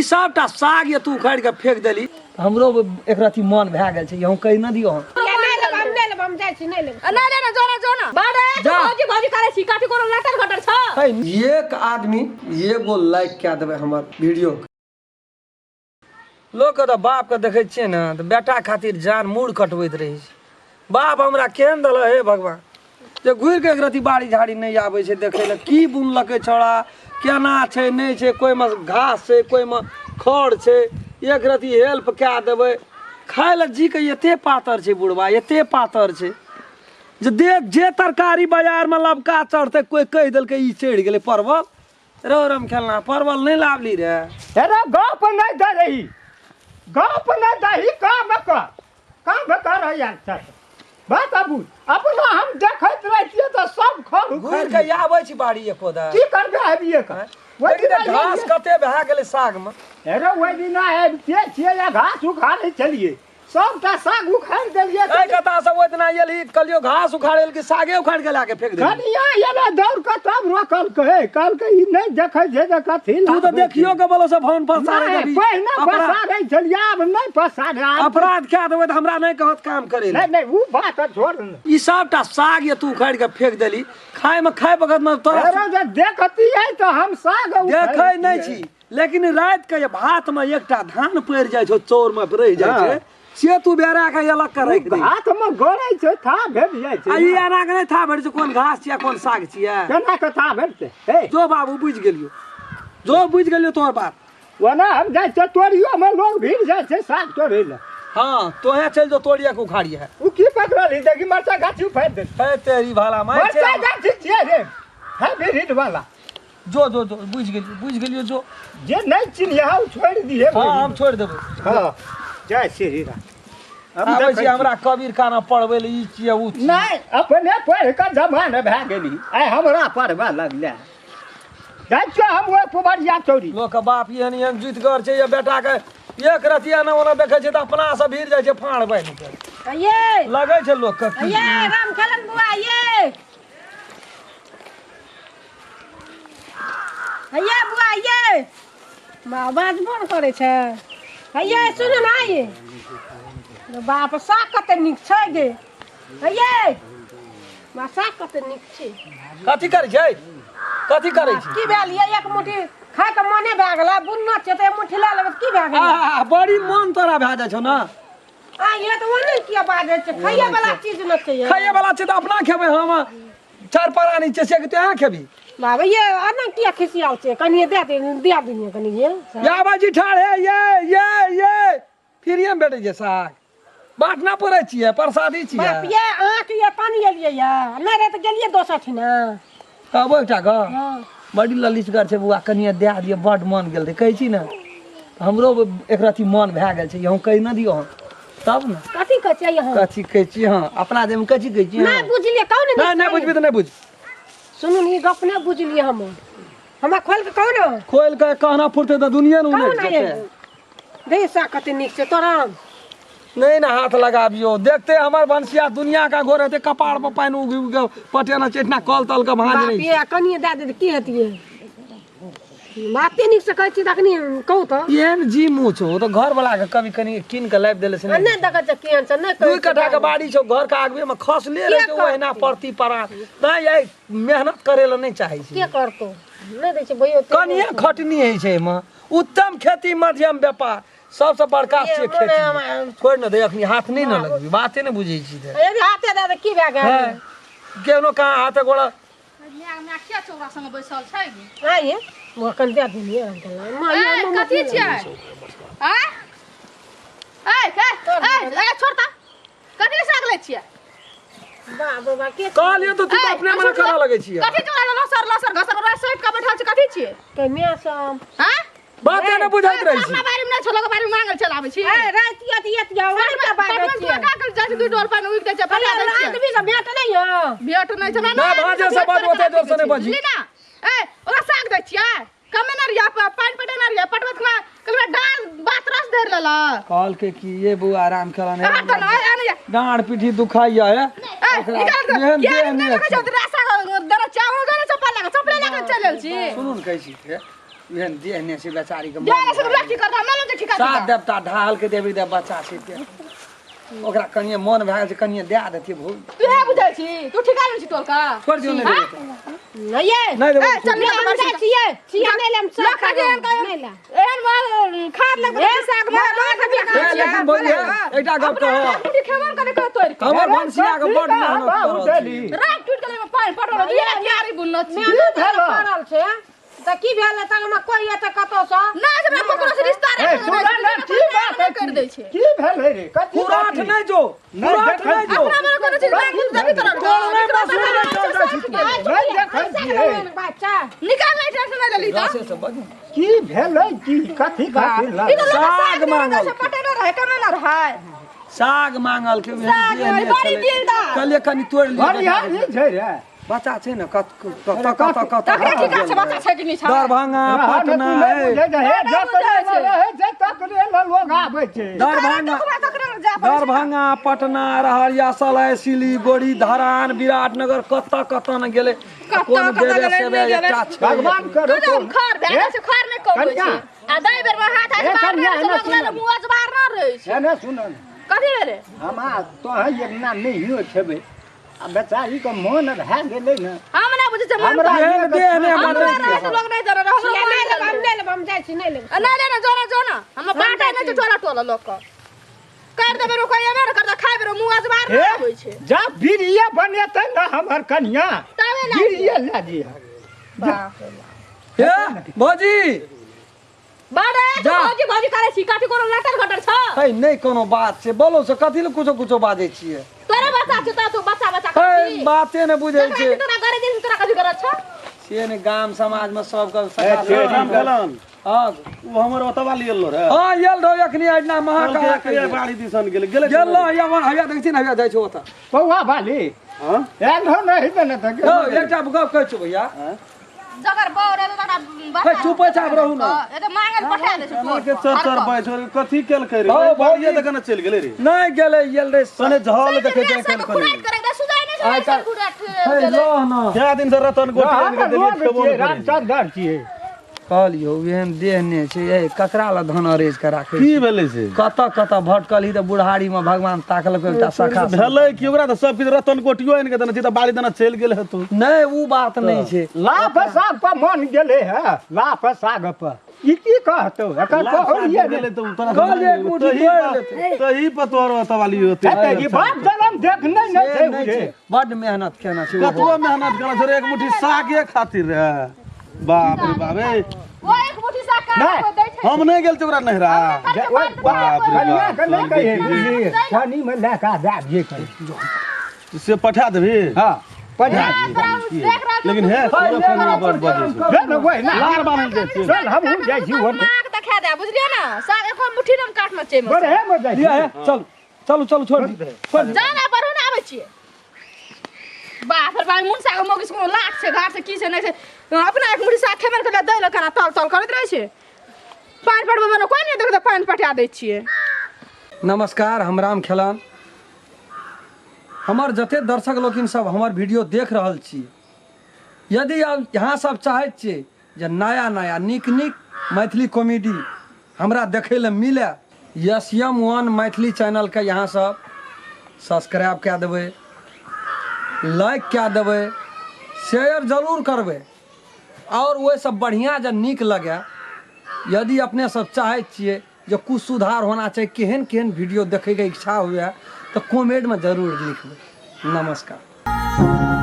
सबटा साग ये तू उखाड़ के फेंक देली हमरो एक रती मन भए गेल छै यहू कहि न दियो हम एक आदमी एगो लाइक क्या देवे हमर वीडियो लोग तो बाप के देखे छियै ना तो बेटा खातिर जान मूड़ कटबैत रहे छै बाप हमरा केहन दल हे भगवान जे घुर के एक रती बाड़ी झाड़ी नहीं आवे छै देखे ले की बुनलकै छोड़ा केना छै नहीं छै कोई में घास छै कोई में खड़ छै एक रती हेल्प क्या देवे खाय ले जी के एते पातर छै बुढ़वा एते पातर छै जे देख जे तरकारी बाजार में लबका चढ़ते कोई कह देलकै ई चढ़ गेलै परवल रो रम खेलना परवल नहीं लावली रे अरे गप नहीं दे रही गप नहीं दही काम कर यार बात अबू अपना हम देखत रहिए तो सब खर घुर के आबै छी बाड़ी एको दा की करबे अबिए का ओइ दिन घास कते भए गेलै साग में अरे ओइ दिन आबिते छियै या घास उखाड़े चलिए सबटा साग उखाड़ देलिए ए कता सब ओइ दिन एली कलियो घास उखाड़ेल कि सागे उखाड़ के लाके फेंक देली कनिया एला दौड़ के तब रोकल कहे ई नहीं देखै छै जे कथि तू तो देखियो के बोलो से फोन पर सारे कभी पहिने फसारै छलिए अब नहीं फसारै अपराध क्या देबै त हमरा नहीं कहत काम करे नहीं ऊ बात छोड़ ई सबटा साग ये तू उखाड़ के फेंक देली खाए में खाए बगत में तोरा अरे जे देखती है तो हम साग देखै नहीं छी लेकिन रात के भात में एकटा धान पड़ जाय छौ चौर में रह जाय छै से तू बेरा के अलग कर रख दे भात में गड़ै छै था भेट जाय छै ई एना के नहीं था भेट छै कोन घास छिया कोन साग छिया केना के था भेटते हे जो बाबू बुझ गेलियो जो बुझ गेलियो तोर बात ओना हम जाय छै तोरियो में लोग भीड़ जाय छै साग तोड़े ले हां तोहे चल जो तोड़िया के उखाड़िए है उ की पकड़ली देखी मरचा गाछी उखाड़ दे हे तेरी भाला मार मरचा गाछी छिए रे है भीड़ वाला जो जो जो बुझ गेलियो जो जे नहीं चिन्हिया उ छोड़ दिए हां हम छोड़ देबै हां जय श्री राम आबै छी हमरा कबीर खाना पढ़बै ले ई छिए उ नहीं अपने पढ़ के जमाना भए गेली आइ हमरा पढ़बा लगले जाय छै हम ओइ पुबरिया चौरी लोक के बाप एहन जुतगर छै ये बेटा के एक रतिया न ओना देखै छै त अपना से भीड़ जाय छै फाड़ बाइन के ये लगै छै लोक के ये राम खेलन बुआ ये बुआ ये माँ बात बोल करे छै ये सुन ना ये बाप साग कते नीक छै गे ये माँ साग कते नीक छै कथि करै छै कथि करै छै की भेल ये एक मुट्ठी खाय के मने भए गेला बुन्ना छै त मुट्ठी ला लेब की भए गेल बड़ी मन तोरा भए जाय छौ ना ये तो ओने किया बाजे छै खाइए वाला चीज न छै खाइए वाला छै त अपना खेबै हम चार परानी छै से तू खेबी बाबा ये अना किया खिसियाल छै कनी दे दिए कनी ये या बाजी ठाड़े ये फिर ये बैठे जे साग बांटना पड़े छिए प्रसादी छिए बाप ये आंख ये पानी एलिए या नै रे त गेलिए दोसर ठिना अब एकटा ग बड़ी ललितगर छै बुआ कनिया दे दिए बड मन गेल रे कहै छी ना हमरो एक रती मन भए गेल छै यहू कहि न दियो हम तब न कथि कहै छै यहां कथि कहै छी हां अपना जे में कथि कहै छी नै बुझलिए कौन नहीं बुझबी त नहीं बुझ सुनू नी गप नै बुझलिए हमरा खोल के कौन खोल के कहना फुरते त दुनिया न उन्हें दे सा कते निक से तोरा नहीं ना हाथ लगाबियो देखते हमार बंसिया दुनिया का घोर रहते कपाड़ पर पानी उग पटेना चेटना कल तल का भांज नहीं ये कनिए दे दे की हतिए माते निक से कहै छी तखनी कहू त एहन जी मुँह छो तो घर वाला के कभी कनी किन के लाइव देले से नै देखै छ केहन छ नै दू कट्ठा के बाड़ी छो घर का आगवे में खसले रहे तो ओहिना परती परा ना ये मेहनत करे ल नहीं चाहे छी के करतो नै दै छै भयो कनिया खटनी है छै में उत्तम खेती मध्यम व्यापार सबसे बड़का छै खेती छोड़ न दे अखनी हाथ नहीं न लगबी बाते न बुझै छी यदि हाथे दे की भए गेल केनो कहां हाथ गोड़ा मैं क्या चौरा संग बैसल छै गे आइए वो कन दे दिए अंकल कथि छै आ ए छोड़ता कथि साग लै छियै बाबा के कहलियो तो तू अपने मन करा लगे छी कथि चोरा लसर घसर रह सट के बैठल छै कथि छियै के मैं सब हां बाते न बुझाइत रही छी अपना बारे में नै छोलो के बारे में मांगल चलाबै छी ए रातिया दिया और का बात छै का कर जाय छै 2 डोर पानी उग दै छै फला दै छै आदमी का बेट नै हो बेट नै छै ना भाजे से बात होते जोर से नहीं बजी ली ना ए ओरा साग दै छियै कमे न रिया पानी पटे न रिया पटवत में कलवा डाल बात रस धर लेला कॉल के की ये बु आराम कराने हां न आने डांड पीठी दुखाइया है निकाल दे ये नहीं रखै छै रासा दरा चावल गरे चपल लगा चपले लगा चलल छी सुनू न कहै छी वेन देहने से बेचारी के जाने से लाठी कर हम ना ठीक सात देवता ढाल के देवी देव बच्चा छै के ओकरा कनिए मन भए गेल छै कनिए दे देतिए भूल तू है बुझै छी तू ठिका नहीं छी तोल का छोड़ दियो नहीं नहीं ये नहीं देबो चल हम जाइ छियै छियै नहीं ले हम साग नहीं ला एहन माल खाद लग साग मार लेकिन बोलिए एकटा गप कह मुठी खेमन करे को तोर हमर भंसिया के बड़ मेहनत करल उठेली रात टूट गेलै में पानी पटल ये यारी बुनल छी मेहनत करल छै त की भेल त हम कोई त कतो स ना हमरा ककरो से रिश्ता रे की बात है कर दै छै की भेल रे कथी पुराठ नहीं जो पुराठ नहीं जो अपना मन कोनो चीज बैंक देबी तरह कोन नहीं बस नहीं देखै छियै बच्चा निकाल नहीं टेंशन नहीं लेली त से सब बज की भेलै की कथी खातिर ला ई तो साग मांगल से पटे न रहे कमे न रहे साग मांगल के साग बड़ी दिलदार कल कनी तोड़ बढ़िया लिया ई छै रे बच्चा छै न कत कत तकरे ठिका छै बच्चा छै कि नहीं छै दरभंगा पटना दरभंगा पटना रहरिया सलाई सिलीगुड़ी धरान विराटनगर कत न गेले कोन बेरे सेबे एकटा छै भगवान करो तो खर भए छै खर नहीं कहै छै आ दई बेर में हाथ हाथ मार से मुंह जबार न रहै छै एने सुन कथी रे हमा तो है एक ना नहीं हो छबे आ बेचारी के मन भए गेलै न हम ना बुझै छै मन हमरा एहन देह ने हमरा बदलै लोग नहीं जरा हम नहीं ले हम जाइ छी नहीं ले नहीं लेना जोना हम बाटा नहीं टोला टोला लोग को कर देबे रो कहिया ना कर दे खाइ बेरो मुंह जबार न होइ छै जा बीरिया बनेतै न हमर कन्या तबे ला बीरिया ला दिया हे भौजी बाड़े जा। भौजी करे छी काठी कोनो लटर घटर छ है नहीं कोनो बात छै बोलो से कथि ल कुछो बाजै छियै तोरे बच्चा छै त तू बच्चा है करती बाते ने बुझै छै तोरा करे दिन तोरा कथी करत छ से ने गाम समाज में सब के राम कलन हां वो हमर ओतबा लियल रे हां यल रहो एखनी अजना महाकाल के बाड़ी दिसन गेले गेले गेल या हया देखि न हया जाइ छै ओता पौवा वाली हां एन हो नहीं देने त हो एकटा गप कहै छी भैया जगर बौरे तोरा है चुपचाप रहू न ए त मांगल पठा दे छै हमर के चर बैठ कथी केल करे हो, बाड़िए देख न चल गेले रे नहीं गेले यल रे तने झल देखे जाय सब केल खुराट करे करे दे सुजाय नहीं आइ छै काल्हि- खुराट है लो न क्या दिन से रतन गोटी के देलिए खेबो न करे रामचंद्र छियै कहलियो एहन देह ने छै ए ककरा ल धन अरेज के राखे की भेले से कत भटकली त बुढ़ारी में भगवान ताकल को एकटा सखा भेले कि ओकरा त सब किछ रतन गोटियो आइन के देना छी त बाड़ी देना चल गेले हतु नहीं ऊ बात नहीं छै लाफ साग पर मन गेले है लाफ साग पर ई की कहतो एकर कहलिए गेले त तोरा कहलिए एक मुट्ठी तोड़ लेते तही पर तोर ओतबा लियो ते ई बात जन्म देखने नहीं से छै नहीं बुझे छै बड मेहनत केना छै ओ। कतबो मेहनत करा छोरे एक मुट्ठी सागे खातिर रे बाप रे बाप ए वो एक मुट्ठी साग का नहीं। को दै छै हम नहीं गेल ओकरा नहरा बाप रे कन्या बाप के नहीं कहे बुझिए छानी में लेका जाब ये कर से पठा देबी हां पढ़ा देख रहा लेकिन है थोड़ा फोन बड़ बजे से न वही ना लार बांधल जाय छै चल हम उड़ जाइ छी वो नाक देखा दे बुझलिए ना साग एको मुट्ठी न काट में छै बड़े है मत लिया जाइ है चल चलो चलो छोड़ दी छोड़ दी। जाना परू ना आबै छियै बाप रे बाप मुन साग मोगिस कोनो लाट छै घाट छै की छै नहीं छै अपना एक मुट्ठी साग खेबे कर दै ल खाना तल तल करैत रहै छै पानी पटबे में कोई नहीं देख पानी पटा दै छियै नमस्कार हम राम खेलान हमर जते दर्शक लोकिन सब हमर वीडियो देख रहल छी यदि आप यहाँ सब चाहै छियै जे नया नया नीक मैथिली कॉमेडी हमरा देखै लए मिले SM1 मैथिली चैनल के यहाँ सब सब्सक्राइब कए देबै लाइक कए देबै शेयर जरूर करबै और ओहि सब बढ़िया जे नीक लगे यदि अपने सब चाहै छियै जे कुछ सुधार होना चाहिए केहन केहन वीडियो देखैके इच्छा हुए तो कमेंट में जरूर लिखबै नमस्कार।